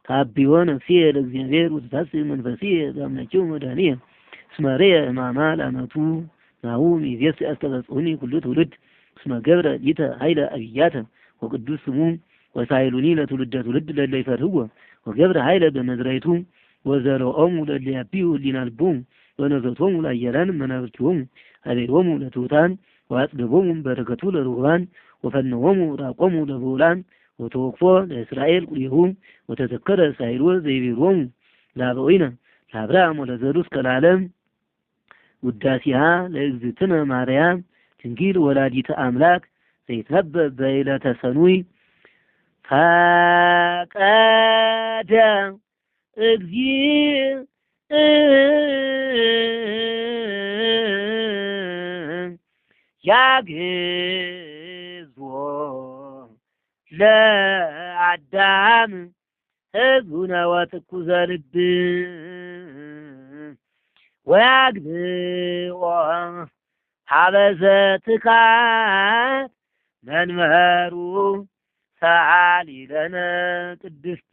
ታቢዮን ነፍስየ ለእግዚአብሔር ወትታስብ መንፈስየ በአምላኬው መድኃኒየ እስመ ርየ ሕማማ ለአመቱ ናሁ ሚዜስ ያስተበጽሑኒ ኩሉ ትውልድ እስመ ገብረ ሊተ ኃይለ አብያተ ወቅዱስ ስሙ ወሳይሉኒ ለትውልደ ትውልድ ለእለ ይፈርህዎ ወገብረ ኃይለ በመዝራይቱ ወዘረኦሙ ለእለ ያብዩ ህሊና ልቦሙ ወነዘቶሙ ለአየራን መናብርቲሆሙ አቤሎሙ ለትሑታን ወአጽገቦሙ በረከቱ ለርሁባን ወፈነዎሙ ራቆሙ ለብዑላን ወተወክፎ ለእስራኤል ቁልኤሁ ወተዘከረ ሳይሎ ዘይቤሎሙ ለአበዊነ ለአብርሃም ወለዘሩ እስከ ለዓለም ውዳሴሃ ለእግዝእትነ ማርያም ድንግል ወላዲተ አምላክ ዘይትነበብ በዕለተ ሰኑይ ፈቀደ እግዚእ ያግዞ ለአዳም ሕዝቡነ ወትኩዘ ልብ ወያግብኦ ሀበዘ ትካት መንበሩ ሰአሊ ለነ ቅድስት